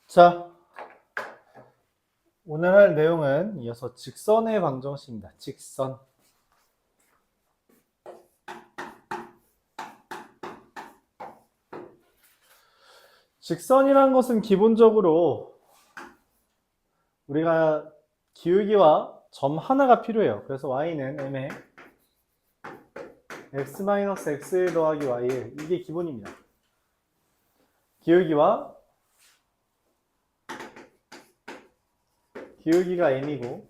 자, 오늘 할 내용은 이어서 직선의 방정식입니다. 직선. 직선이라는 것은 기본적으로 우리가 기울기와 점 하나가 필요해요. 그래서 y는 m에 x-x 더하기 y 이게 기본입니다. 기울기가 m이고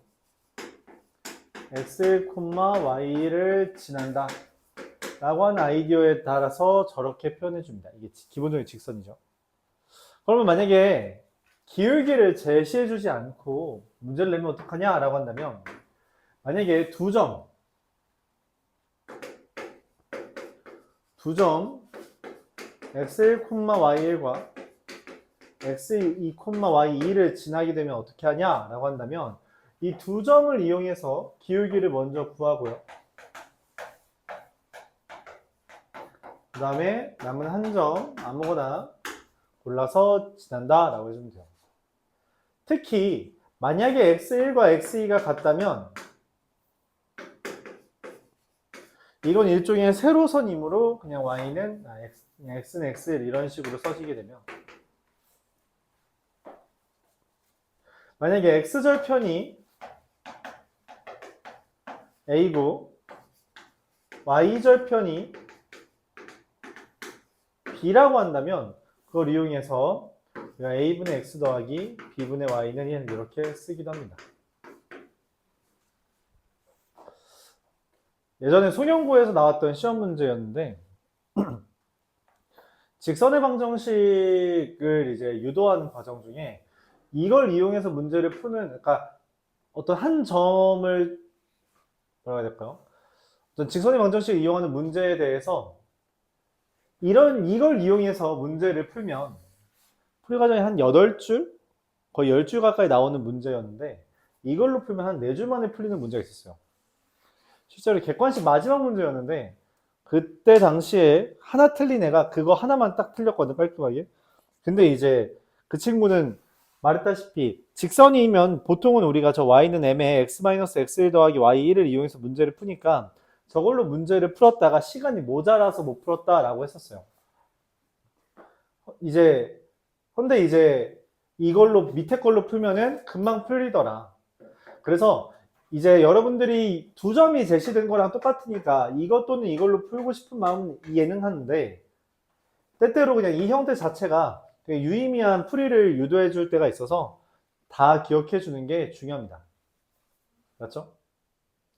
x, y를 지난다 라고 하는 아이디어에 따라서 저렇게 표현해 줍니다. 이게 기본적인 직선이죠. 그러면 만약에 기울기를 제시해 주지 않고 문제를 내면 어떡하냐 라고 한다면, 만약에 두 점 x1, y1과 x2, y2를 지나게 되면 어떻게 하냐 라고 한다면, 이 두 점을 이용해서 기울기를 먼저 구하고요, 그 다음에 남은 한 점 아무거나 골라서 지난다 라고 해주면 돼요. 특히 만약에 x1과 x2가 같다면 이건 일종의 세로선이므로 그냥 y는 x는 x1 이런 식으로 써지게 되면, 만약에 x절편이 a고 y절편이 b라고 한다면 그걸 이용해서 a분의 x 더하기 b분의 y는 이렇게 쓰기도 합니다. 예전에 송영고에서 나왔던 시험 문제였는데 직선의 방정식을 이제 유도하는 과정 중에 이걸 이용해서 문제를 푸는, 그러니까 어떤 한 점을 뭐라 해야 될까요? 어떤 직선의 방정식을 이용하는 문제에 대해서 이걸 이용해서 문제를 풀면 풀이 과정이 한 8줄? 거의 10줄 가까이 나오는 문제였는데 이걸로 풀면 한 4줄 만에 풀리는 문제가 있었어요. 실제로 객관식 마지막 문제였는데 그때 당시에 하나 틀린 애가 그거 하나만 딱 틀렸거든, 깔끔하게. 근데 이제 그 친구는 말했다시피 직선이면 보통은 우리가 저 y는 m에 x-x1 더하기 y1을 이용해서 문제를 푸니까 저걸로 문제를 풀었다가 시간이 모자라서 못 풀었다라고 했었어요. 근데 이제 이걸로 밑에 걸로 풀면은 금방 풀리더라. 그래서 이제 여러분들이 두 점이 제시된 거랑 똑같으니까 이것 또는 이걸로 풀고 싶은 마음은 이해는 하는데, 때때로 그냥 이 형태 자체가 되게 유의미한 풀이를 유도해 줄 때가 있어서 다 기억해 주는 게 중요합니다. 맞죠?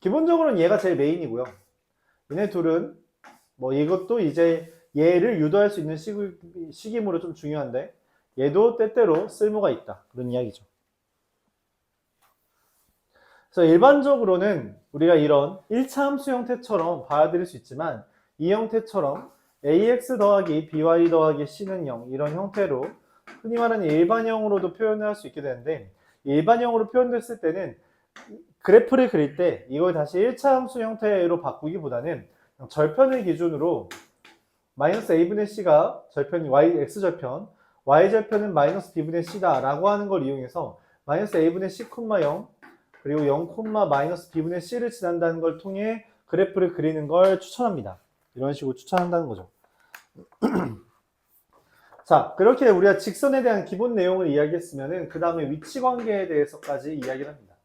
기본적으로는 얘가 제일 메인이고요. 얘네 둘은 뭐 이것도 이제 얘를 유도할 수 있는 식이므로 좀 중요한데 얘도 때때로 쓸모가 있다, 그런 이야기죠. 그래서 일반적으로는 우리가 이런 1차 함수 형태처럼 받아들일 수 있지만, 이 형태처럼 ax 더하기 by 더하기 c는 0 이런 형태로 흔히 말하는 일반형으로도 표현을 할 수 있게 되는데, 일반형으로 표현됐을 때는 그래프를 그릴 때 이걸 다시 1차 함수 형태로 바꾸기보다는 절편을 기준으로 마이너스 a분의 c가 절편이 x절편, y절편은 마이너스 b분의 c다 라고 하는 걸 이용해서 마이너스 a분의 c, 0 그리고 0, 마이너스 b분의 c를 지난다는 걸 통해 그래프를 그리는 걸 추천합니다. 이런 식으로 추천한다는 거죠. 자, 그렇게 우리가 직선에 대한 기본 내용을 이야기했으면 그 다음에 위치관계에 대해서까지 이야기를 합니다.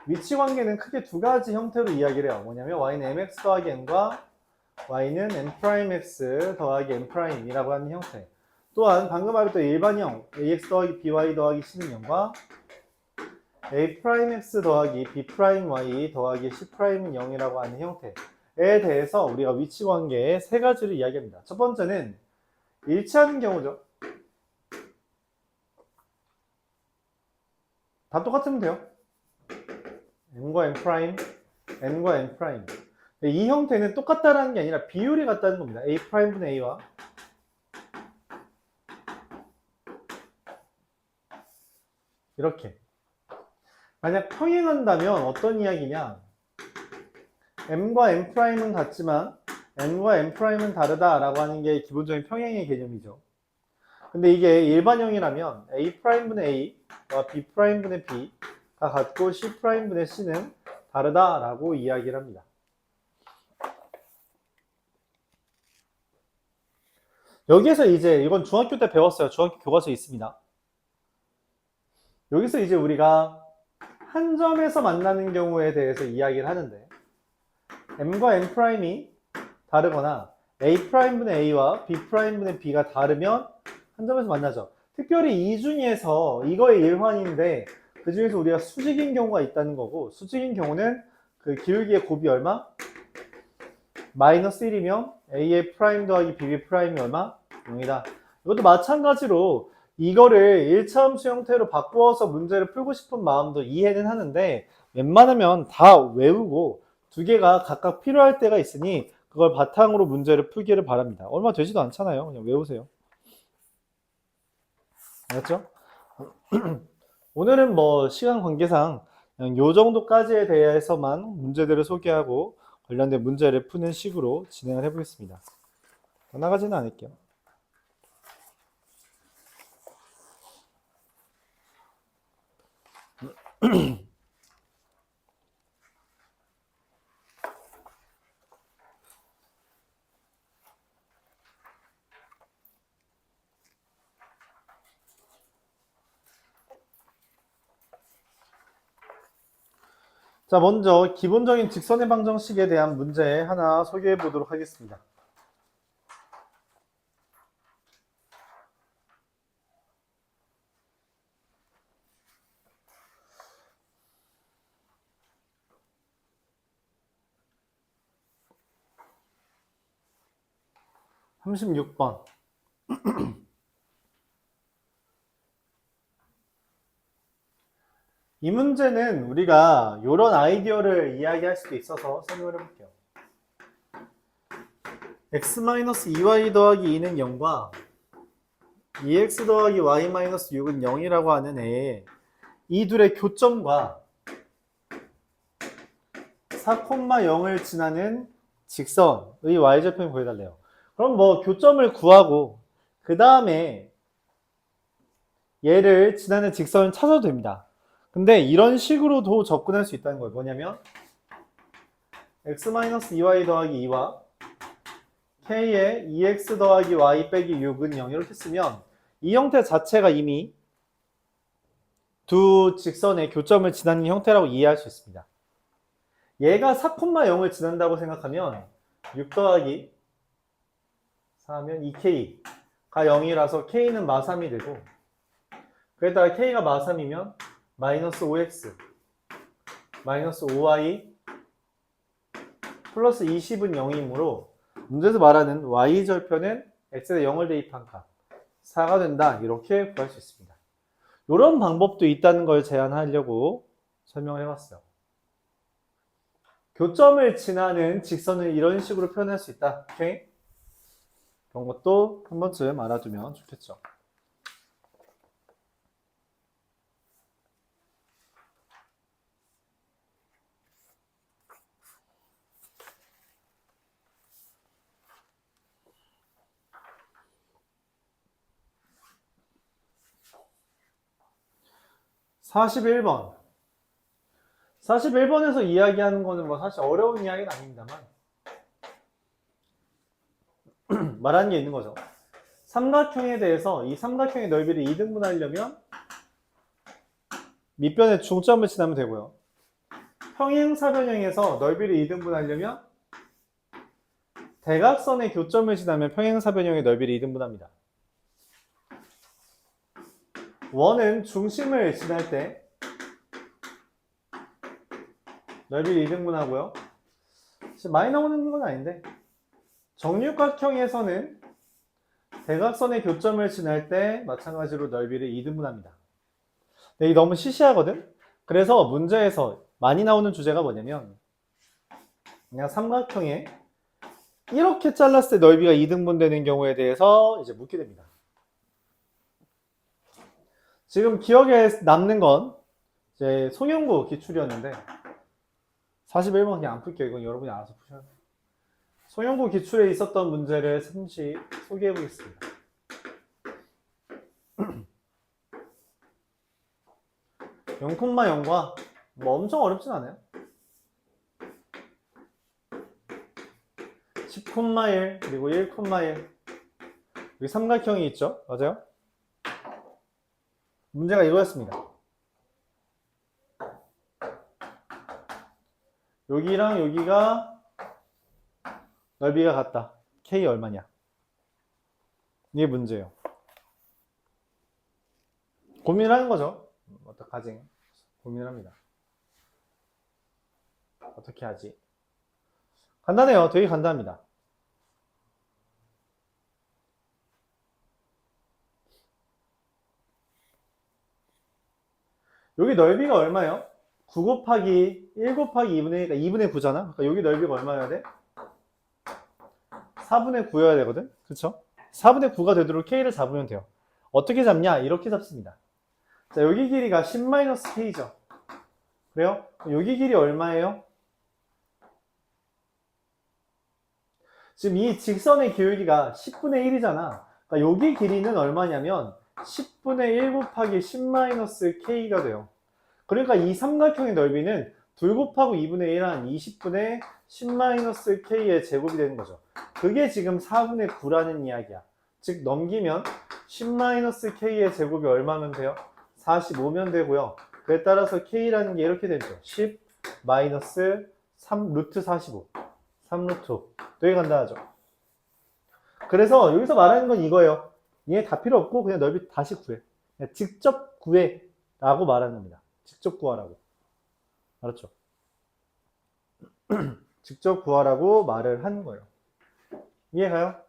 위치관계는 크게 두 가지 형태로 이야기를 해요. 뭐냐면 y는 mx 더하기 n과 y는 m'x 더하기 m'이라고 하는 형태. 또한 방금 말했던 일반형 ax 더하기 by 더하기 c는 0과 a'x 더하기 b'y 더하기 c'는 0이라고 하는 형태에 대해서 우리가 위치관계의 세 가지를 이야기합니다. 첫 번째는 일치하는 경우죠. 다 똑같으면 돼요. n과 n', n과 n'. 이 형태는 똑같다라는 게 아니라 비율이 같다는 겁니다. a'분의 a와 이렇게. 만약 평행한다면 어떤 이야기냐, m과 n'은 같지만 n과 n'은 다르다라고 하는 게 기본적인 평행의 개념이죠. 근데 이게 일반형이라면 A'분의 A와 B'분의 B가 같고 C'분의 C는 다르다라고 이야기를 합니다. 여기에서 이제 이건 중학교 때 배웠어요. 중학교 교과서에 있습니다. 여기서 이제 우리가 한 점에서 만나는 경우에 대해서 이야기를 하는데 M과 M'이 다르거나 A'분의 A와 B'분의 B가 다르면 한 점에서 만나죠. 특별히 이 중에서 이거의 일환인데 그 중에서 우리가 수직인 경우가 있다는 거고, 수직인 경우는 그 기울기의 곱이 얼마? 마이너스 1이면 A의 프라임 더하기 BB 프라임이 얼마? 0이다. 이것도 마찬가지로 이거를 1차함수 형태로 바꾸어서 문제를 풀고 싶은 마음도 이해는 하는데 웬만하면 다 외우고 두 개가 각각 필요할 때가 있으니 그걸 바탕으로 문제를 풀기를 바랍니다. 얼마 되지도 않잖아요. 그냥 외우세요. 알았죠? 오늘은 뭐 시간 관계상 그냥 요 정도까지에 대해서만 문제들을 소개하고 관련된 문제를 푸는 식으로 진행을 해보겠습니다. 더 나가지는 않을게요. 자, 먼저 기본적인 직선의 방정식에 대한 문제 하나 소개해 보도록 하겠습니다. (36번) 이 문제는 우리가 이런 아이디어를 이야기할 수도 있어서 설명을 해볼게요. x-2y 더하기 2는 0과 2x 더하기 y-6은 0이라고 하는 애에 이 둘의 교점과 4,0을 지나는 직선의 y절편을 구해달래요. 그럼 뭐 교점을 구하고 그 다음에 얘를 지나는 직선을 찾아도 됩니다. 근데 이런 식으로도 접근할 수 있다는 거예요. 뭐냐면 x-2y 더하기 2와 k의 2x 더하기 y 빼기 6은 0 이렇게 쓰면 이 형태 자체가 이미 두 직선의 교점을 지나는 형태라고 이해할 수 있습니다. 얘가 4,0을 지난다고 생각하면 6 더하기 4하면 2k가 0이라서 k는 마3이 되고 그에다가 k가 마3이면 마이너스 5x 마이너스 5y 플러스 20은 0이므로 문제에서 말하는 y절편은 x에 0을 대입한 값 4가 된다. 이렇게 구할 수 있습니다. 이런 방법도 있다는 걸 제안하려고 설명을 해봤어요. 교점을 지나는 직선을 이런 식으로 표현할 수 있다. 오케이? 그런 것도 한 번쯤 알아두면 좋겠죠. (41번) 41번에서 이야기하는 거는 뭐 사실 어려운 이야기는 아닙니다만 말하는 게 있는 거죠. 삼각형에 대해서 이 삼각형의 넓이를 2등분하려면 밑변의 중점을 지나면 되고요. 평행사변형에서 넓이를 2등분하려면 대각선의 교점을 지나면 평행사변형의 넓이를 2등분합니다. 원은 중심을 지날 때 넓이를 2등분하고요. 많이 나오는 건 아닌데 정육각형에서는 대각선의 교점을 지날 때 마찬가지로 넓이를 2등분합니다. 근데 이게 너무 시시하거든? 그래서 문제에서 많이 나오는 주제가 뭐냐면 그냥 삼각형에 이렇게 잘랐을 때 넓이가 2등분 되는 경우에 대해서 이제 묻게 됩니다. 지금 기억에 남는 건 이제 송영구 기출이었는데 41번 그냥 안 풀게요. 이건 여러분이 알아서 푸셔야 돼요. 송영구 기출에 있었던 문제를 잠시 소개해 보겠습니다. 0,0과 뭐 엄청 어렵진 않아요. 10,1 그리고 1,1 여기 삼각형이 있죠. 맞아요? 문제가 이거였습니다. 여기랑 여기가 넓이가 같다. K 얼마냐? 이게 문제예요. 고민을 하는 거죠. 어떡하지? 고민을 합니다. 어떻게 하지? 간단해요. 되게 간단합니다. 여기 넓이가 얼마예요? 9 곱하기 1 곱하기 2분의 1, 그러니까 2분의 9잖아. 그러니까 여기 넓이가 얼마여야 돼? 4분의 9여야 되거든? 그쵸? 4분의 9가 되도록 K를 잡으면 돼요. 어떻게 잡냐? 이렇게 잡습니다. 자, 여기 길이가 10-K죠. 그래요? 여기 길이 얼마예요? 지금 이 직선의 기울기가 10분의 1이잖아. 그러니까 여기 길이는 얼마냐면 10분의 1 곱하기 10-K가 돼요. 그러니까 이 삼각형의 넓이는 2 곱하고 2분의 1한 20분의 10-K의 제곱이 되는 거죠. 그게 지금 4분의 9라는 이야기야. 즉 넘기면 10-K의 제곱이 얼마면 돼요? 45면 되고요. 그에 따라서 K라는 게 이렇게 되죠. 10 마이너스 3 루트 45. 3 루트 5. 되게 간단하죠. 그래서 여기서 말하는 건 이거예요. 얘 다 필요 없고 그냥 넓이 다시 구해. 그냥 직접 구해 라고 말하는 겁니다. 직접 구하라고. 알았죠? 직접 구하라고 말을 하는 거예요. 이해가요?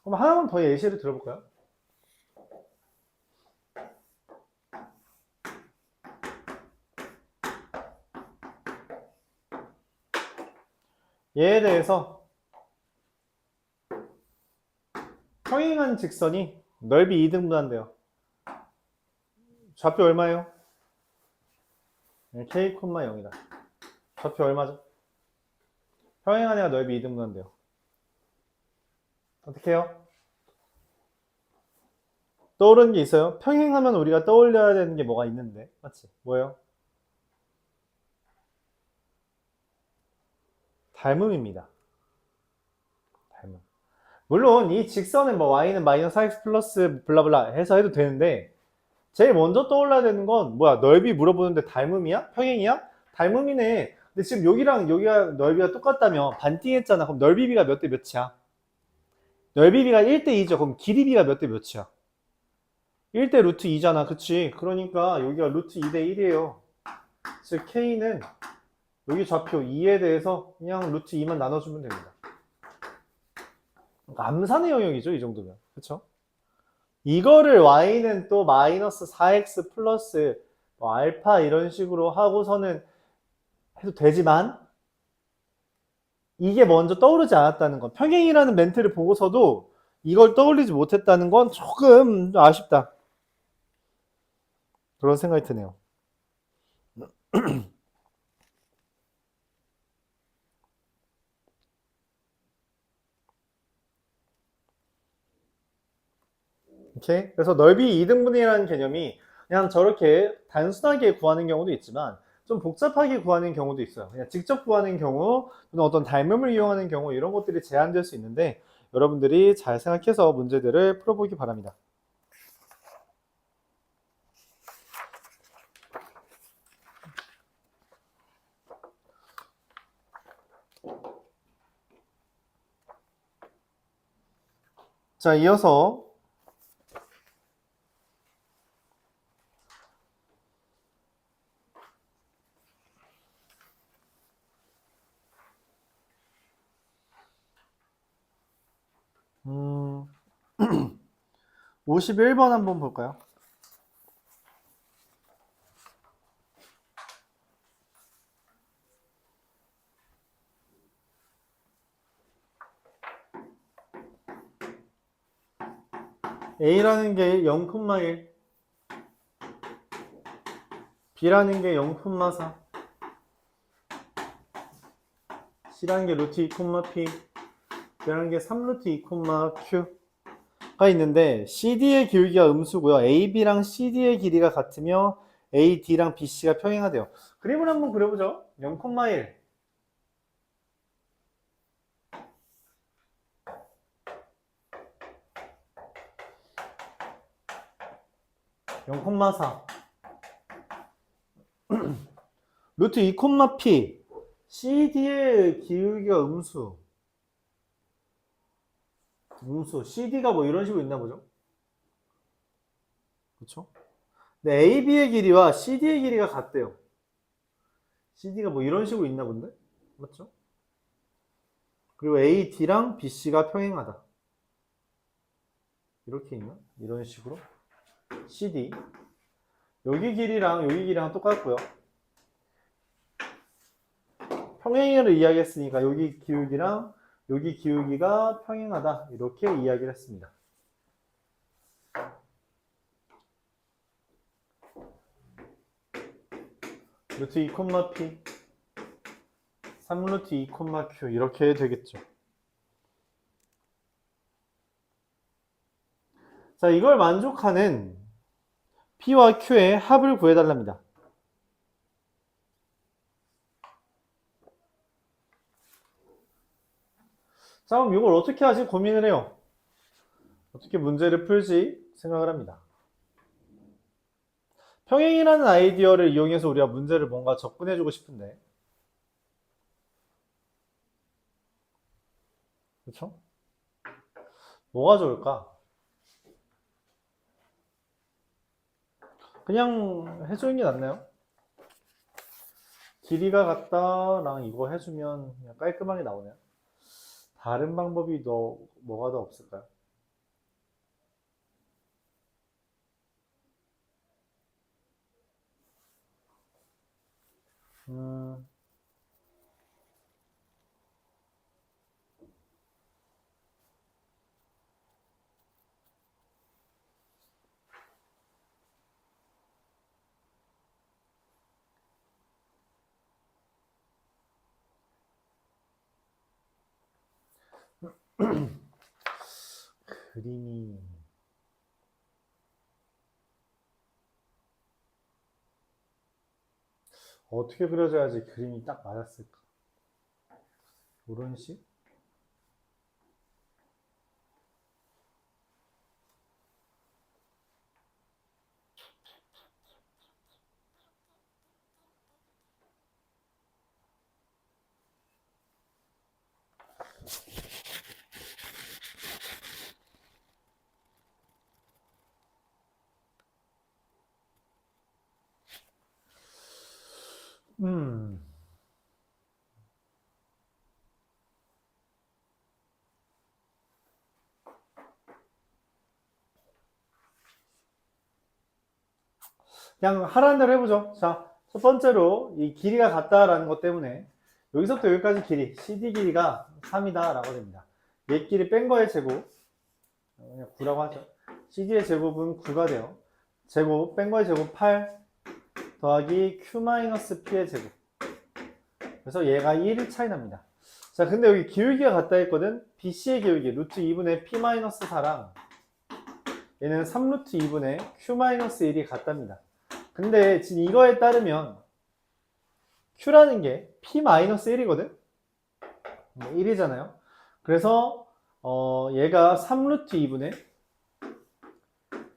그럼 하나만 더 예시를 들어볼까요? 얘에 대해서 평행한 직선이 넓이 2등분한대요. 좌표 얼마예요? K, 0이다. 좌표 얼마죠? 평행한 애가 넓이 2등분한대요. 어떻게 해요? 떠오르는 게 있어요? 평행하면 우리가 떠올려야 되는 게 뭐가 있는데, 맞지? 뭐예요? 닮음입니다. 닮음. 물론 이 직선은 뭐 y는 마이너스 4x 플러스 블라블라 해서 해도 되는데 제일 먼저 떠올라야 되는 건 뭐야? 넓이 물어보는데 닮음이야? 평행이야? 닮음이네. 근데 지금 여기랑 여기가 넓이가 똑같다면 반띵했잖아. 그럼 넓이비가 몇 대 몇이야? 넓이비가 1대 2죠. 그럼 길이비가 몇 대 몇이야? 1대 루트 2잖아. 그치? 그러니까 여기가 루트 2대 1이에요. 즉 K는 여기 좌표 2에 대해서 그냥 루트 2만 나눠주면 됩니다. 암산의 영역이죠. 이 정도면. 그쵸? 이거를 y는 또 마이너스 4x 플러스 뭐 알파 이런 식으로 하고서는 해도 되지만 이게 먼저 떠오르지 않았다는 건 평행이라는 멘트를 보고서도 이걸 떠올리지 못했다는 건 조금 아쉽다. 그런 생각이 드네요. 오케이? 그래서 넓이 2등분이라는 개념이 그냥 저렇게 단순하게 구하는 경우도 있지만 좀 복잡하게 구하는 경우도 있어요. 그냥 직접 구하는 경우 또는 어떤 닮음을 이용하는 경우 이런 것들이 제한될 수 있는데 여러분들이 잘 생각해서 문제들을 풀어보기 바랍니다. 자, 이어서 음, 51번 한번 볼까요? A라는 게 0,1, B라는 게 0,4, C라는 게 루트 2, P, B라는 게 3루트 2, Q. 있는데 CD의 기울기가 음수고요. AB랑 CD의 길이가 같으며 AD랑 BC가 평행하대요. 그림을 한번 그려보죠. 0,1 0,4 루트 2, P CD의 기울기가 음수 CD가 뭐 이런 식으로 있나 보죠. 그렇죠? 근데 AB의 길이와 CD의 길이가 같대요. CD가 뭐 이런 식으로 있나 본데? 맞죠? 그리고 AD랑 BC가 평행하다. 이렇게 있나? 이런 식으로 CD 여기 길이랑 똑같고요. 평행을 이야기했으니까 여기 기울기랑 여기 기울기가 평행하다. 이렇게 이야기를 했습니다. 루트 2, P 3루트 2, Q 이렇게 되겠죠. 자, 이걸 만족하는 P와 Q의 합을 구해달랍니다. 자, 그럼 이걸 어떻게 하지? 고민을 해요. 어떻게 문제를 풀지 생각을 합니다. 평행이라는 아이디어를 이용해서 우리가 문제를 뭔가 접근해주고 싶은데, 그렇죠? 뭐가 좋을까? 그냥 해주는 게 낫나요? 길이가 같다랑 이거 해주면 그냥 깔끔하게 나오네요. 다른 방법이 뭐가 더 없을까요? 음, 그림이 어떻게 그려져야지 그림이 딱 맞았을까? 이런 식? 음, 그냥 하라는 대로 해보죠. 자, 첫 번째로 이 길이가 같다라는 것 때문에 여기서부터 여기까지 길이, CD 길이가 3이다 라고 됩니다. 얘 길이 뺀 거의 제곱, 그냥 9라고 하죠. CD의 제곱은 9가 돼요. 제곱, 뺀 거의 제곱 8 더하기 Q-P의 제곱. 그래서 얘가 1 차이 납니다. 자, 근데 여기 기울기가 같다 했거든. BC의 기울기, 루트 2분의 P-4랑 얘는 3루트 2분의 Q-1이 같답니다. 근데 지금 이거에 따르면 Q라는 게 P-1이거든? 1이잖아요. 그래서 얘가 3루트 2분의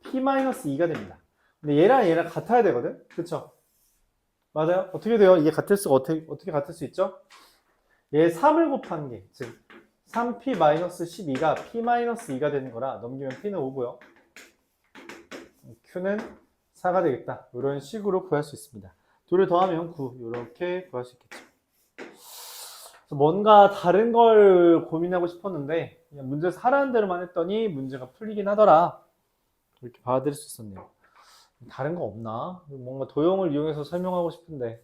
P-2가 됩니다. 근데 얘랑 같아야 되거든? 그쵸? 맞아요? 어떻게 돼요? 이게 같을 수가 어떻게 같을 수 있죠? 얘 3을 곱한 게, 즉 3P-12가 P-2가 되는 거라 넘기면 P는 5고요. Q는 4가 되겠다. 이런 식으로 구할 수 있습니다. 둘을 더하면 9 이렇게 구할 수 있겠죠. 뭔가 다른 걸 고민하고 싶었는데 그냥 문제에서 하라는 대로만 했더니 문제가 풀리긴 하더라. 이렇게 받아들일 수 있었네요. 다른 거 없나? 뭔가 도형을 이용해서 설명하고 싶은데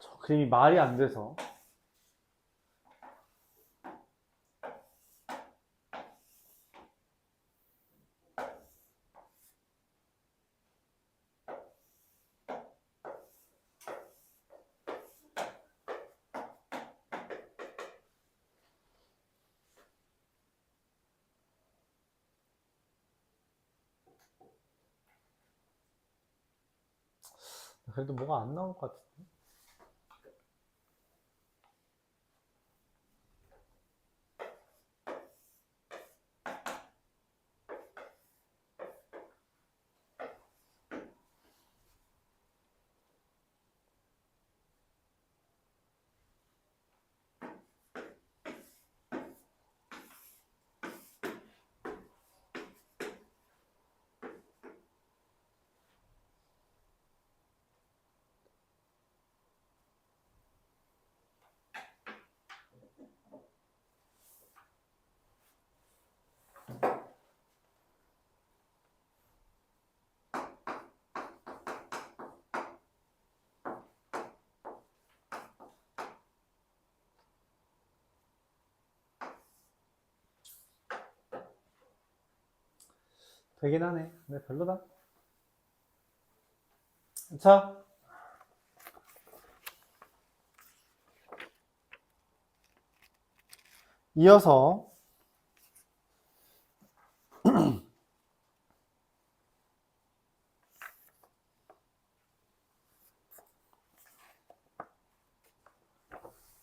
저 그림이 말이 안 돼서 그래도 뭐가 안 나올 것 같은데. 되긴 하네. 근데 별로다. 자, 이어서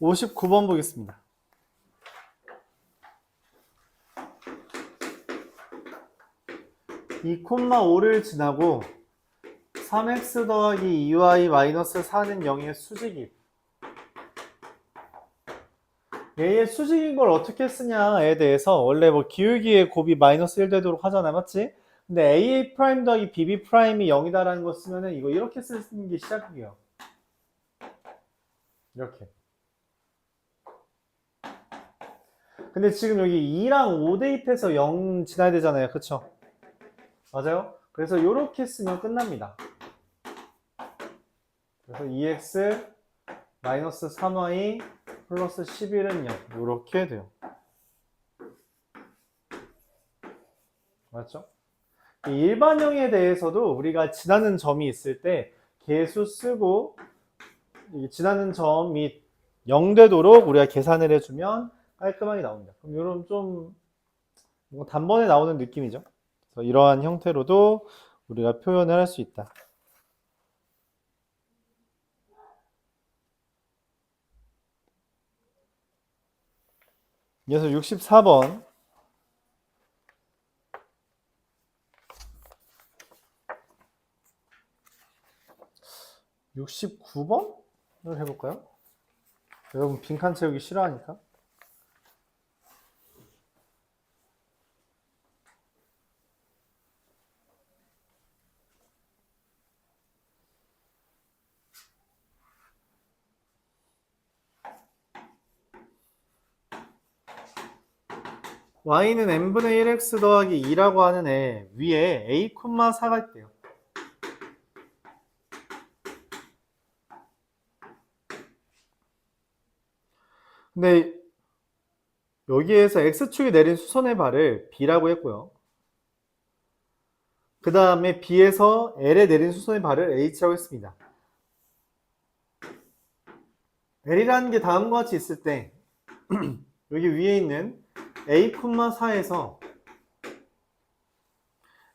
59번 보겠습니다. 2,5를 지나고 3x 더하기 2y 마이너스 4는 0의 수직입. 얘의 수직인 걸 어떻게 쓰냐에 대해서 원래 뭐 기울기의 곱이 마이너스 1 되도록 하잖아, 맞지? 근데 AA 프라임 더하기 BB 프라임이 0이다라는 거 쓰면은 이거 이렇게 쓰는 게 시작이에요. 이렇게. 근데 지금 여기 2랑 5 대입해서 0 지나야 되잖아요, 그쵸? 맞아요? 그래서 이렇게 쓰면 끝납니다. 그래서 2x 마이너스 3y 플러스 11은 0 이렇게 돼요. 맞죠? 일반형에 대해서도 우리가 지나는 점이 있을 때 계수 쓰고 지나는 점이 0 되도록 우리가 계산을 해주면 깔끔하게 나옵니다. 그럼 이런 좀 단번에 나오는 느낌이죠. 그래서 이러한 형태로도 우리가 표현을 할 수 있다. 이어서 64번. 69번을 해볼까요? 여러분 빈칸 채우기 싫어하니까. y는 n분의 1x 더하기 2라고 하는 애 위에 a, 4가 있대요. 근데 여기에서 x축이 내린 수선의 발을 b라고 했고요. 그 다음에 b에서 l에 내린 수선의 발을 h라고 했습니다. l이라는 게 다음과 같이 있을 때 여기 위에 있는 a, 4에서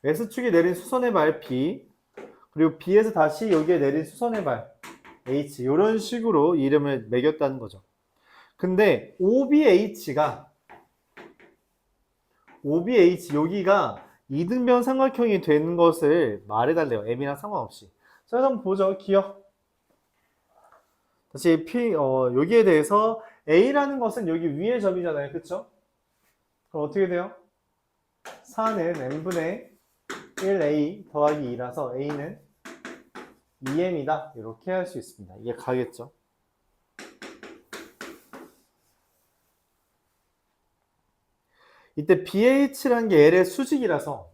x축이 내린 수선의 발 b 그리고 b에서 다시 여기에 내린 수선의 발 h 이런 식으로 이름을 매겼다는 거죠. 근데 OBH가 여기가 이등변 삼각형이 되는 것을 말해달래요. m이랑 상관없이. 자, 한번 보죠. 기억. 다시 여기에 대해서 a라는 것은 여기 위의 점이잖아요. 그쵸? 그럼 어떻게 돼요? 4는 n분의 1a 더하기 2라서 a는 2m이다. 이렇게 할 수 있습니다. 이게 가겠죠? 이때 BH라는 게 L의 수직이라서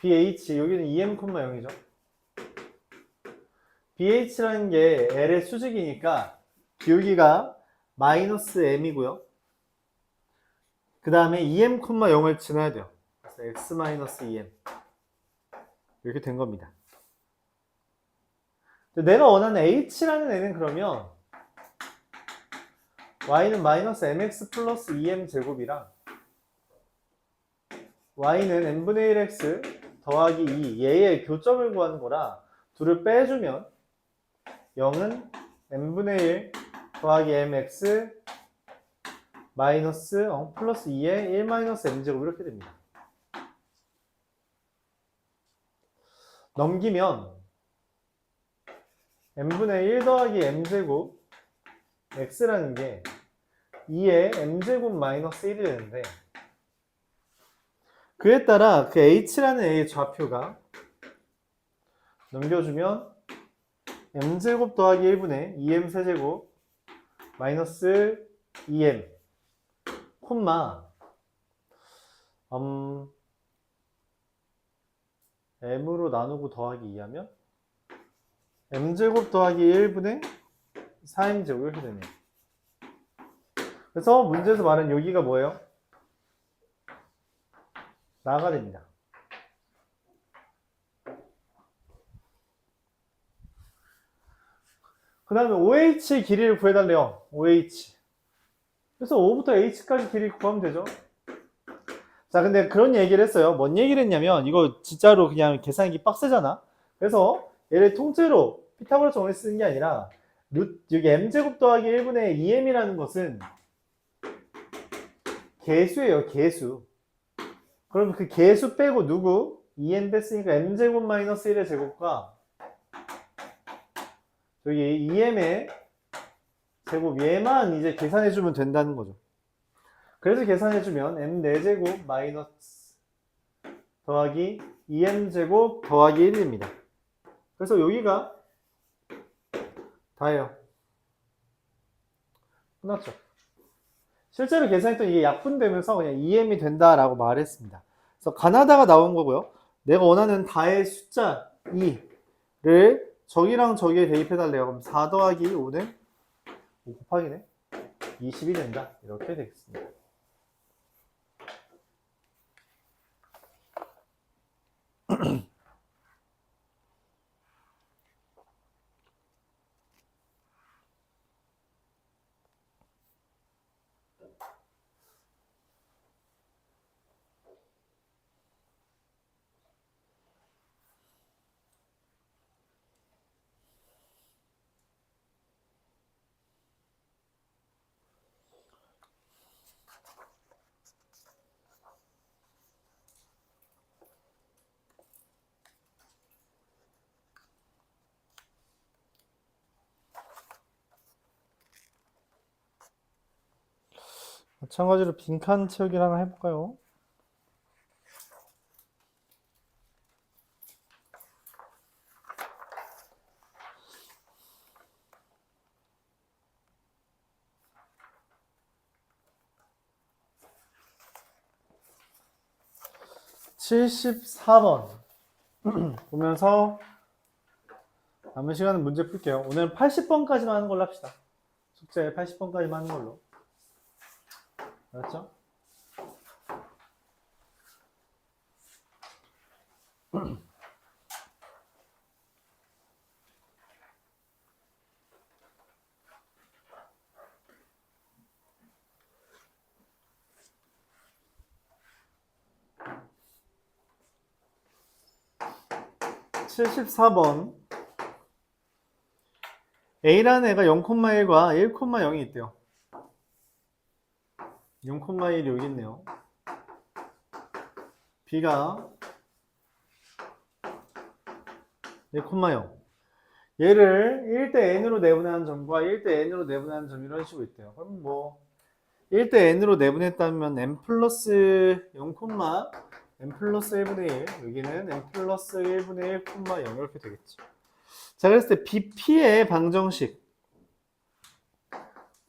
BH 여기는 2m, 0이죠. BH라는 게 L의 수직이니까 여기가 마이너스 m이고요. 그 다음에 2m, 0을 지나야 돼요. 그래서 x 마이너스 2m 이렇게 된 겁니다. 내가 원하는 h라는 애는 그러면 y는 마이너스 mx 플러스 2m 제곱이랑 y는 n분의 1x 더하기 2 얘의 교점을 구하는 거라 둘을 빼주면 0은 n분의 1 더하기 mx 마이너스 플러스 2의 1 마이너스 m제곱 이렇게 됩니다. 넘기면 n분의 1 더하기 m제곱 x라는 게 2의 m제곱 마이너스 1이 되는데 그에 따라 그 h라는 a의 좌표가 넘겨주면 m제곱 더하기 1분의 2m 세제곱 마이너스 2m 콤마 m으로 나누고 더하기 2하면 m제곱 더하기 1분의 4m제곱 이렇게 되네요. 그래서 문제에서 말한 여기가 뭐예요? 나가 됩니다. 그 다음에 OH의 길이를 구해달래요. OH. 그래서 O부터 H까지 길이 구하면 되죠. 자, 근데 그런 얘기를 했어요. 뭔 얘기를 했냐면 이거 진짜로 그냥 계산하기 빡세잖아. 그래서 얘를 통째로 피타고라스 원리 쓰는 게 아니라 여기 m제곱 더하기 1분의 2m이라는 것은 개수예요. 개수. 그럼 그 개수 빼고 누구? 2m 뺐으니까 m제곱 마이너스 1의 제곱과 여기 2m의 제곱 얘만 이제 계산해주면 된다는 거죠. 그래서 계산해주면 m 4제곱 마이너스 더하기 2m제곱 더하기 1입니다. 그래서 여기가 다예요. 끝났죠. 실제로 계산했더니 이게 약분되면서 그냥 2m이 된다라고 말했습니다. 그래서 가나다가 나온 거고요. 내가 원하는 다의 숫자 2를 저기랑 저기에 대입해달래요. 그럼 4 더하기 5는 5 곱하기네. 20이 된다. 이렇게 되겠습니다. 마찬가지로 빈칸 채우기를 하나 해볼까요? (74번) 보면서 남은 시간은 문제 풀게요. 오늘은 80번까지만 하는 걸로 합시다. 숙제 80번까지만 하는 걸로. 알았죠? (74번) A라는 애가 0,1과 1,0이 있대요. 0,1이 여기 있네요. B가 1,0. 얘를 1대 n으로 내분하는 점과 1대 n으로 내분하는 점 이런 식으로 있대요. 그럼 뭐 1대 n으로 내분했다면 n 플러스 0, n 플러스 1분의 1 여기는 n 플러스 1분의 1,0 이렇게 되겠죠. 자, 그랬을 때 BP의 방정식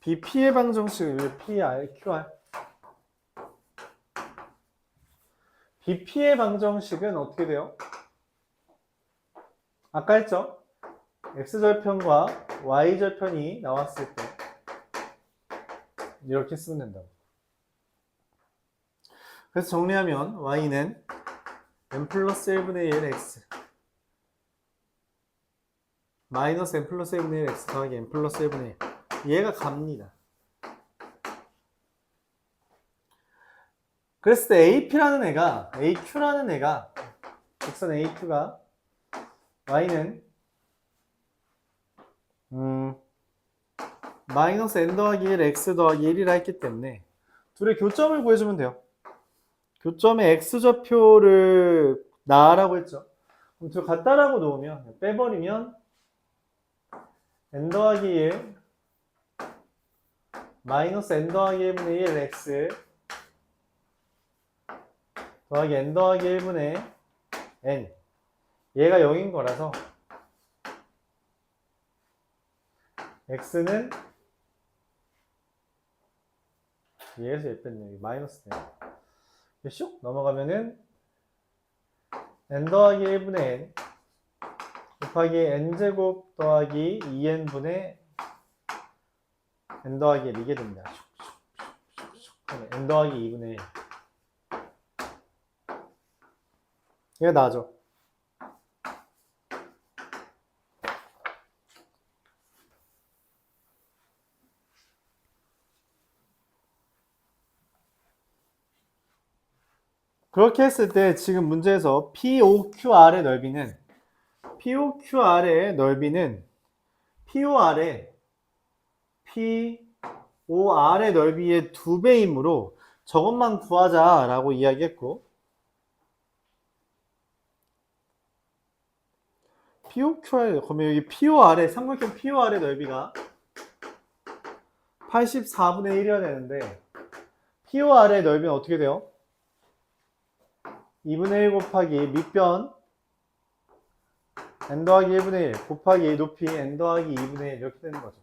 BP의 방정식 PR, QR BP의 방정식은 어떻게 돼요? 아까 했죠? X절편과 Y절편이 나왔을 때 이렇게 쓰면 된다고. 그래서 정리하면 Y는 n 플러스 1분의 1 X 마이너스 n 플러스 1분의 1 X 더하기 n 플러스 1분의 1 얘가 갑니다. 그랬을 때 AP라는 애가 AQ라는 애가 직선 AQ가 Y는 마이너스 n 더하기 1, x 더하기 1이라 했기 때문에 둘의 교점을 구해주면 돼요. 교점의 x좌표를 나라고 했죠. 그럼 둘 같다라고 놓으면 빼버리면 n 더하기 1 마이너스 n 더하기 1분의 1 x 더하기 n 더하기 1분의 n 얘가 0인 거라서 x는 얘에서 얘 뺐네. 마이너스네. 슉 넘어가면은 n 더하기 1분의 n 곱하기 n제곱 더하기 2n분의 n 더하기 1 이게 됩니다. n 더하기 2분의 1 얘가 나죠. 그렇게 했을 때 지금 문제에서 POQR의 넓이는 POQR의 넓이의 2배이므로 저것만 구하자라고 이야기했고 POQR 그러면 여기 POR의 삼각형 POR의 넓이가 84분의 1이어야 되는데 POR의 넓이는 어떻게 돼요? 2분의 1 곱하기 밑변 n 더하기 1분의 1 곱하기 높이 n 더하기 2분의 1 이렇게 되는 거죠.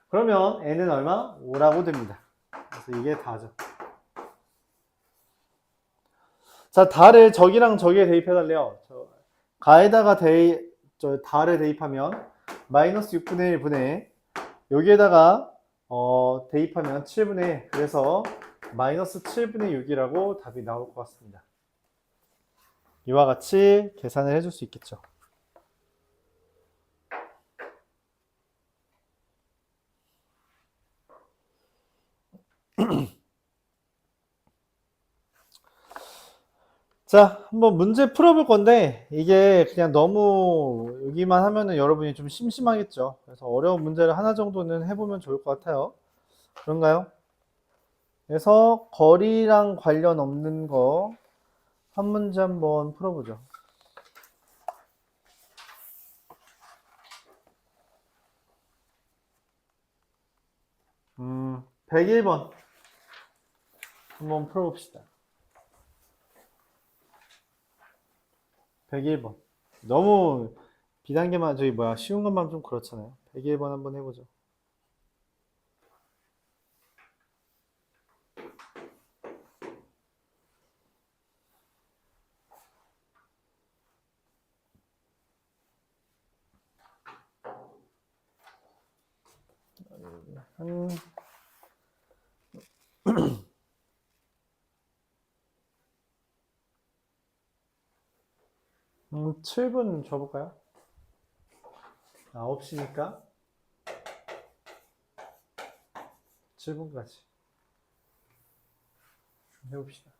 그러면 n은 얼마? 5라고 됩니다. 그래서 이게 다죠. 자, 달을 저기랑 저기에 대입해달래요. 가에다가 달을 대입하면 마이너스 6분의 1 분의 여기에다가 대입하면 7분의 1 그래서 마이너스 7분의 6이라고 답이 나올 것 같습니다. 이와 같이 계산을 해줄 수 있겠죠. 자, 한번 문제 풀어볼 건데 이게 그냥 너무 여기만 하면은 여러분이 좀 심심하겠죠. 그래서 어려운 문제를 하나 정도는 해보면 좋을 것 같아요. 그런가요? 그래서 거리랑 관련 없는 거 한 문제 한번 풀어보죠. 101번 한번 풀어봅시다. 101번 너무 비단계만 쉬운 것만 좀 그렇잖아요. 101번 한번 해보죠. 한 7분 줘볼까요? 9시니까 7분까지 해봅시다.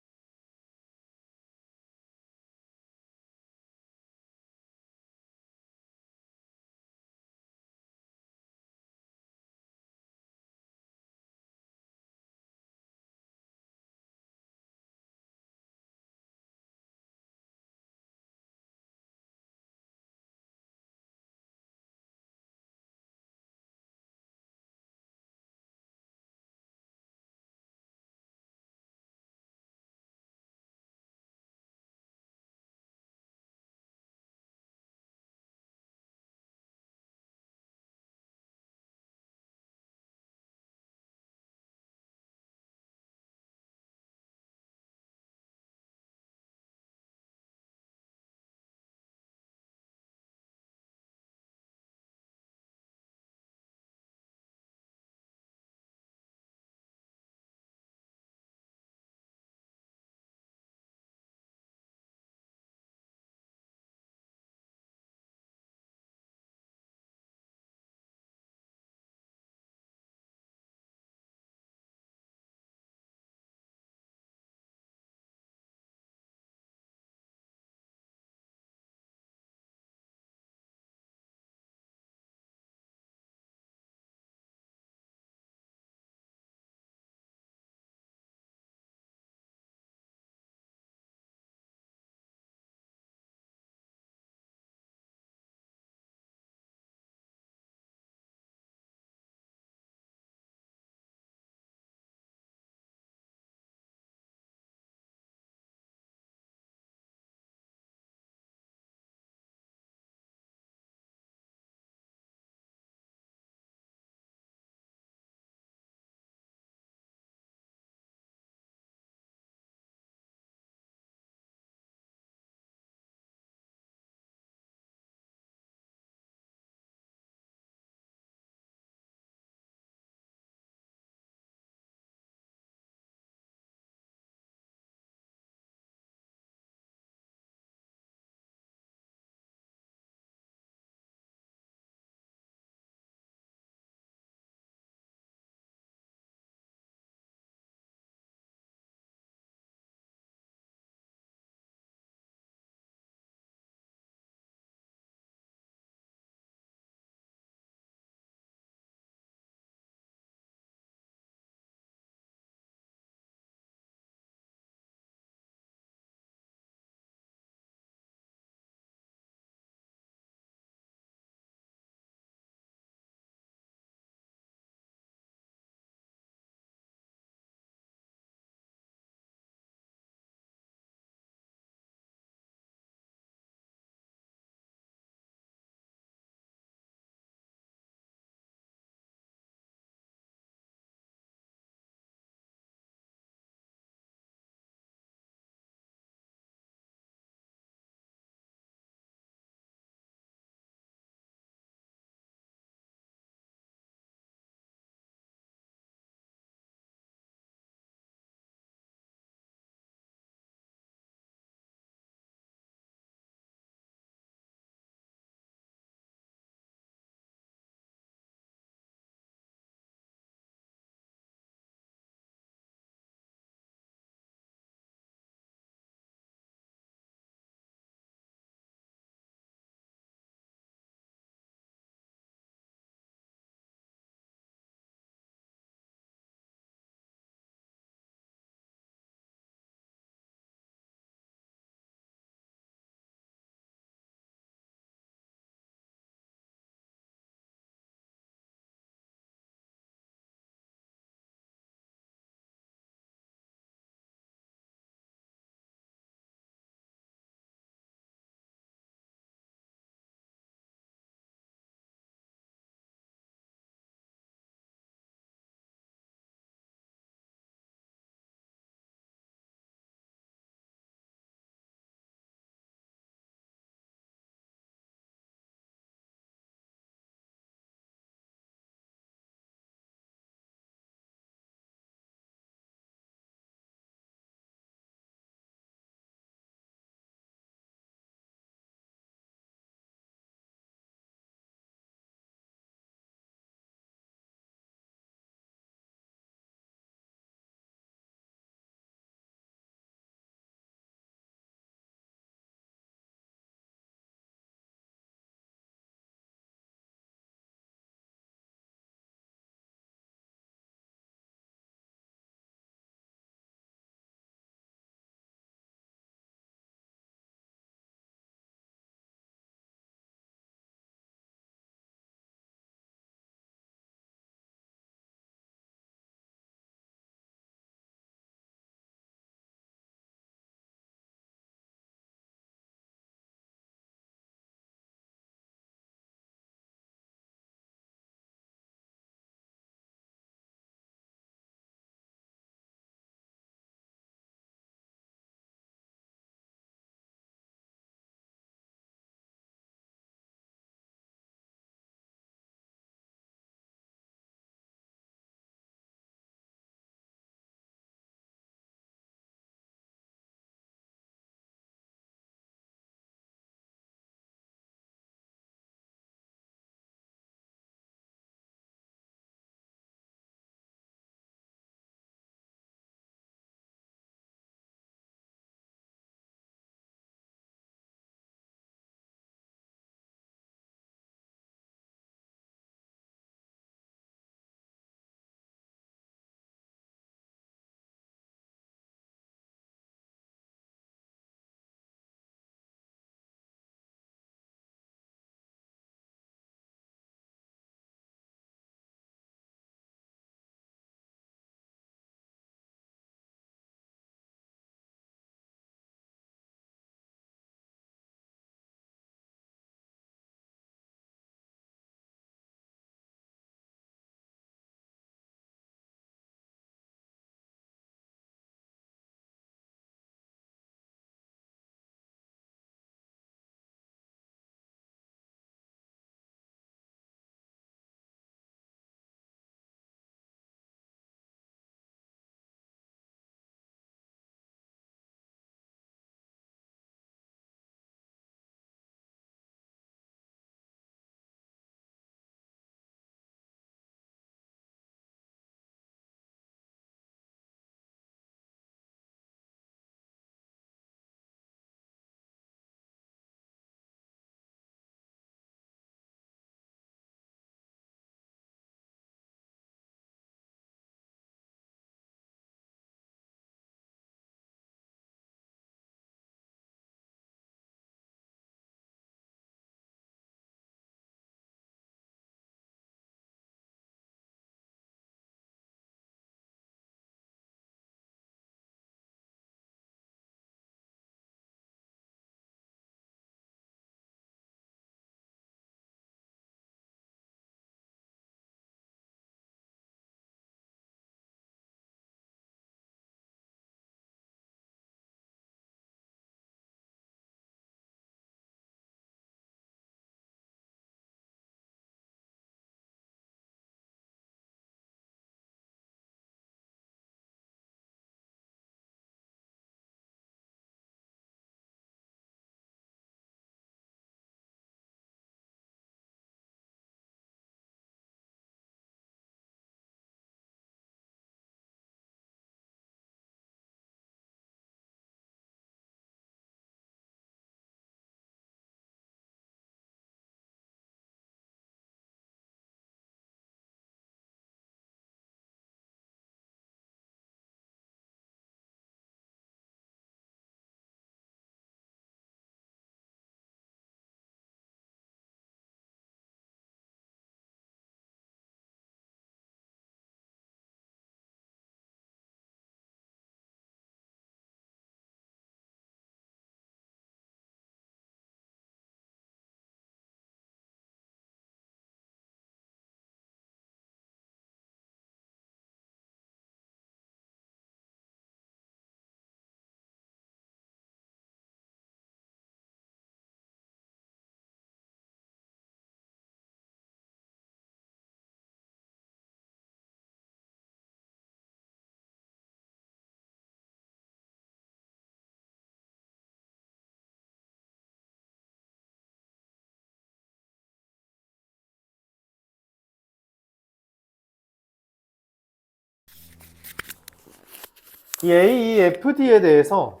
이 AEFD에 대해서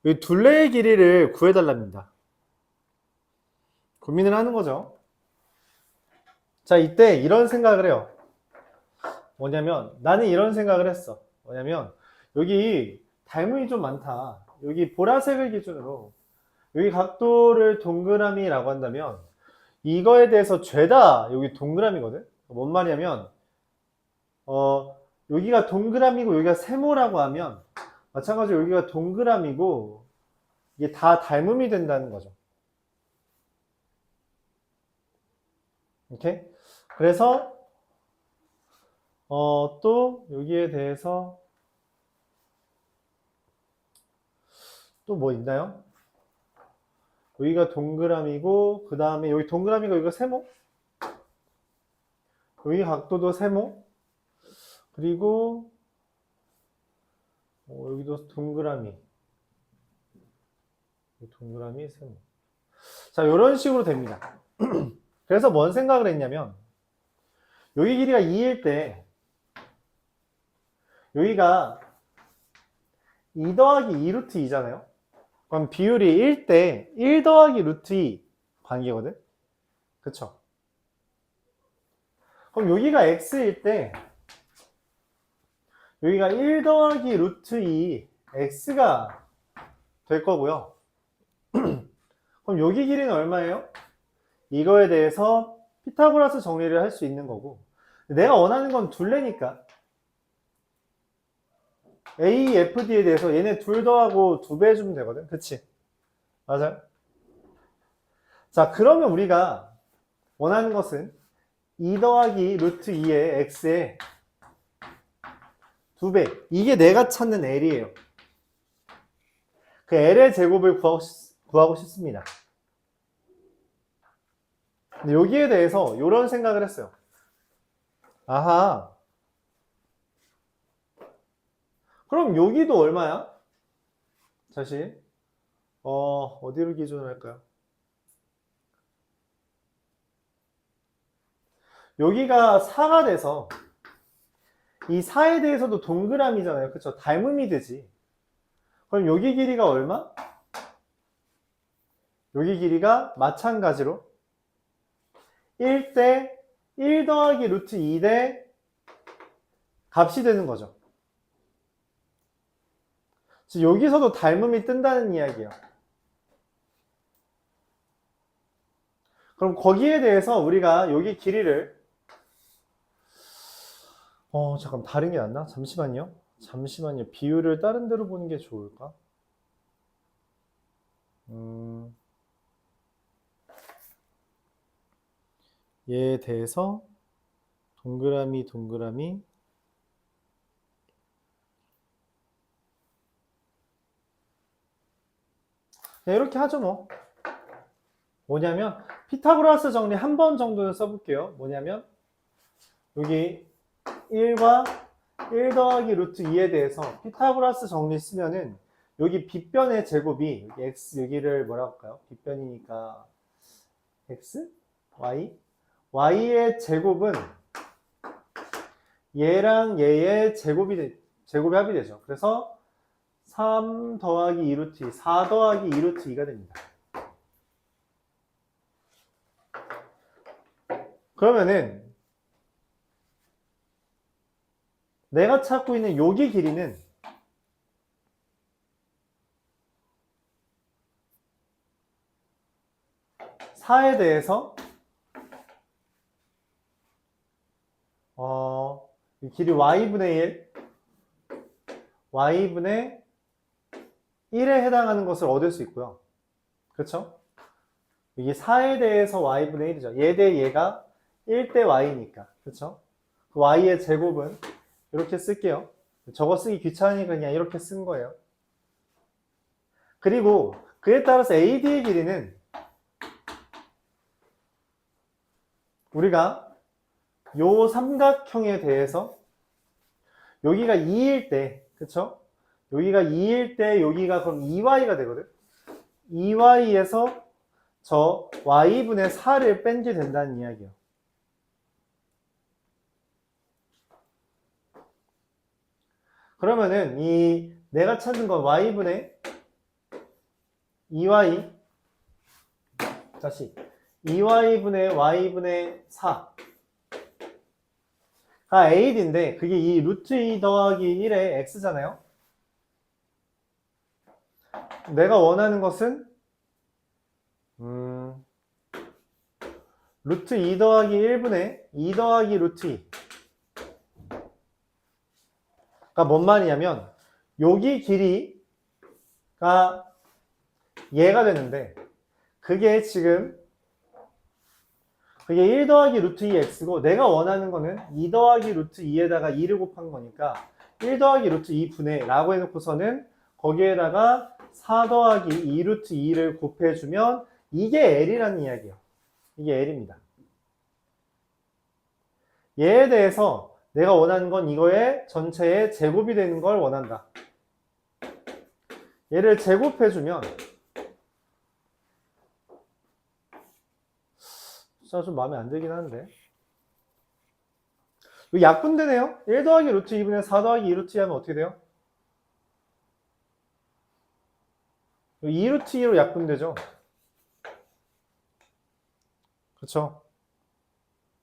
이 둘레의 길이를 구해달랍니다. 고민을 하는 거죠. 자, 이때 이런 생각을 해요. 뭐냐면 나는 이런 생각을 했어. 뭐냐면 여기 닮음이 좀 많다. 여기 보라색을 기준으로 여기 각도를 동그라미라고 한다면 이거에 대해서 죄다 여기 동그라미거든. 뭔 말이냐면 여기가 동그라미고 여기가 세모라고 하면 마찬가지로 여기가 동그라미고 이게 다 닮음이 된다는 거죠. 오케이? 그래서 또 여기에 대해서 또 뭐 있나요? 여기가 동그라미고 그 다음에 여기 동그라미가 여기가 세모, 여기 각도도 세모, 그리고 여기도 동그라미, 동그라미 세모. 자, 이런 식으로 됩니다. 그래서 뭔 생각을 했냐면 여기 길이가 2일 때 여기가 2 더하기 2 루트 2잖아요. 그럼 비율이 1 대 1 더하기 루트 2 관계거든. 그쵸? 그럼 여기가 x일 때 여기가 1 더하기 루트 2 x가 될 거고요. 그럼 여기 길이는 얼마예요? 이거에 대해서 피타고라스 정리를 할 수 있는 거고, 내가 원하는 건 둘레니까 AEFD에 대해서 얘네 둘 더하고 2배 해주면 되거든. 그치? 맞아요? 자, 그러면 우리가 원하는 것은 2 더하기 루트 2의 x의 2배. 이게 내가 찾는 L이에요. 그 L의 제곱을 구하고 싶습니다. 근데 여기에 대해서 이런 생각을 했어요. 아하. 그럼 여기도 얼마야? 다시. 어디를 기준으로 할까요? 여기가 4가 돼서 이 4에 대해서도 동그라미잖아요. 그쵸? 닮음이 되지. 그럼 여기 길이가 얼마? 여기 길이가 마찬가지로 1 대 1 더하기 루트 2 대 값이 되는 거죠. 여기서도 닮음이 뜬다는 이야기예요. 그럼 거기에 대해서 우리가 여기 길이를 잠깐 다른 게 낫나? 잠시만요. 비율을 다른 데로 보는 게 좋을까? 얘에 대해서 동그라미 네, 이렇게 하죠 뭐. 뭐냐면 피타고라스 정리 한 번 정도는 써볼게요. 뭐냐면 여기 1과 1 더하기 루트 2에 대해서 피타고라스 정리 쓰면은 여기 빗변의 제곱이 여기 x 여기를 뭐라고 할까요? 빗변이니까 x? y? y의 제곱은 얘랑 얘의 제곱이 합이 되죠. 그래서 3 더하기 2 루트 2, 4 더하기 2 루트 2가 됩니다. 그러면은 내가 찾고 있는 여기 길이는 4에 대해서 이 길이 y분의 1 y분의 1에 해당하는 것을 얻을 수 있고요. 그렇죠? 이게 4에 대해서 y분의 1이죠. 얘 대 얘가 1 대 y니까. 그렇죠? 그 y의 제곱은 이렇게 쓸게요. 저거 쓰기 귀찮으니까 그냥 이렇게 쓴 거예요. 그리고 그에 따라서 AD의 길이는 우리가 요 삼각형에 대해서 여기가 2일 때, 그쵸? 여기가 2일 때 여기가 그럼 2y가 되거든? 2y에서 저 y분의 4를 뺀게 된다는 이야기예요. 그러면은 이 내가 찾은 건 y분의 2y 다시 2y분의 y분의 4가 a인데 그게 이 루트 2 더하기 1의 x잖아요. 내가 원하는 것은 루트 2 더하기 1분의 2 더하기 루트 2. 그러니까 뭔 말이냐면 여기 길이가 얘가 되는데 그게 지금 그게 1 더하기 루트 2x고 내가 원하는 거는 2 더하기 루트 2에다가 2를 곱한 거니까 1 더하기 루트 2분의 라고 해놓고서는 거기에다가 4 더하기 2 루트 2를 곱해주면 이게 L이라는 이야기예요. 이게 L입니다. 얘에 대해서 내가 원하는 건 이거의 전체의 제곱이 되는 걸 원한다. 얘를 제곱해주면 진짜 좀 마음에 안 들긴 하는데 이거 약분되네요. 1 더하기 루트 2분의 4 더하기 2 루트 2 하면 어떻게 돼요? 2 루트 2로 약분되죠. 그쵸?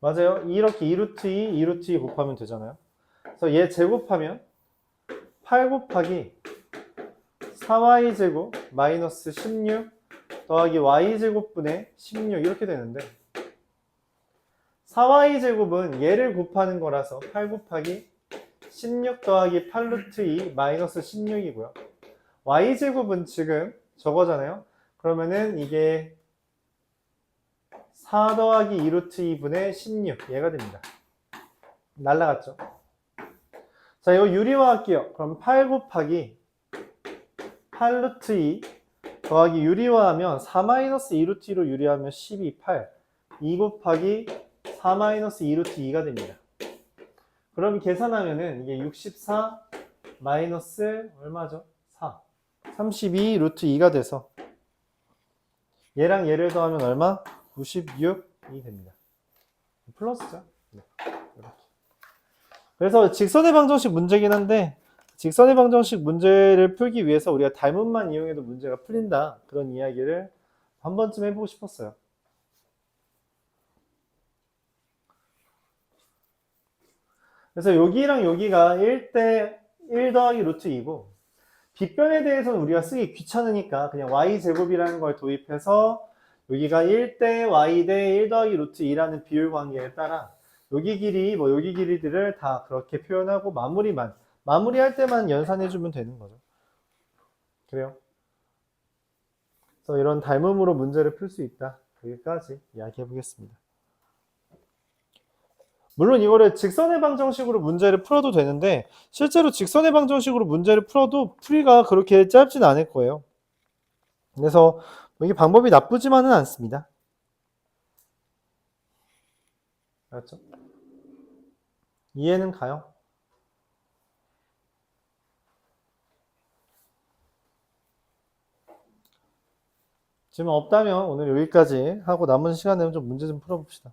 맞아요. 이렇게 2 루트 2, 2 루트 2 곱하면 되잖아요. 그래서 얘 제곱하면 8 곱하기 4y제곱 마이너스 16 더하기 y제곱분의 16 이렇게 되는데 4y제곱은 얘를 곱하는 거라서 8 곱하기 16 더하기 8 루트 2 마이너스 16이고요. y제곱은 지금 저거잖아요. 그러면은 이게 4 더하기 2 루트 2분의 16 얘가 됩니다. 날라갔죠. 자, 이거 유리화할게요. 그럼 8 곱하기 8 루트 2 더하기 유리화하면 4 마이너스 2 루트 2로 유리하면 12, 8 2 곱하기 4 마이너스 2 루트 2가 됩니다. 그럼 계산하면은 이게 64 마이너스 얼마죠? 4 32 루트 2가 돼서 얘랑 얘를 더하면 얼마? 96이 됩니다. 플러스죠. 네. 이렇게. 그래서 직선의 방정식 문제긴 한데 직선의 방정식 문제를 풀기 위해서 우리가 닮음만 이용해도 문제가 풀린다. 그런 이야기를 한 번쯤 해보고 싶었어요. 그래서 여기랑 여기가 1대 1 더하기 루트 2고 빗변에 대해서는 우리가 쓰기 귀찮으니까 그냥 y제곱이라는 걸 도입해서 여기가 1대 y 대 1 더하기 루트 2라는 비율 관계에 따라 여기 길이 뭐 여기 길이들을 다 그렇게 표현하고 마무리할 때만 연산해주면 되는 거죠. 그래요? 그래서 이런 닮음으로 문제를 풀 수 있다. 여기까지 이야기해 보겠습니다. 물론 이거를 직선의 방정식으로 문제를 풀어도 되는데 실제로 직선의 방정식으로 문제를 풀어도 풀이가 그렇게 짧진 않을 거예요. 그래서 이게 방법이 나쁘지만은 않습니다. 알았죠? 이해는 가요? 지금 없다면 오늘 여기까지 하고 남은 시간에는 좀 문제 좀 풀어봅시다.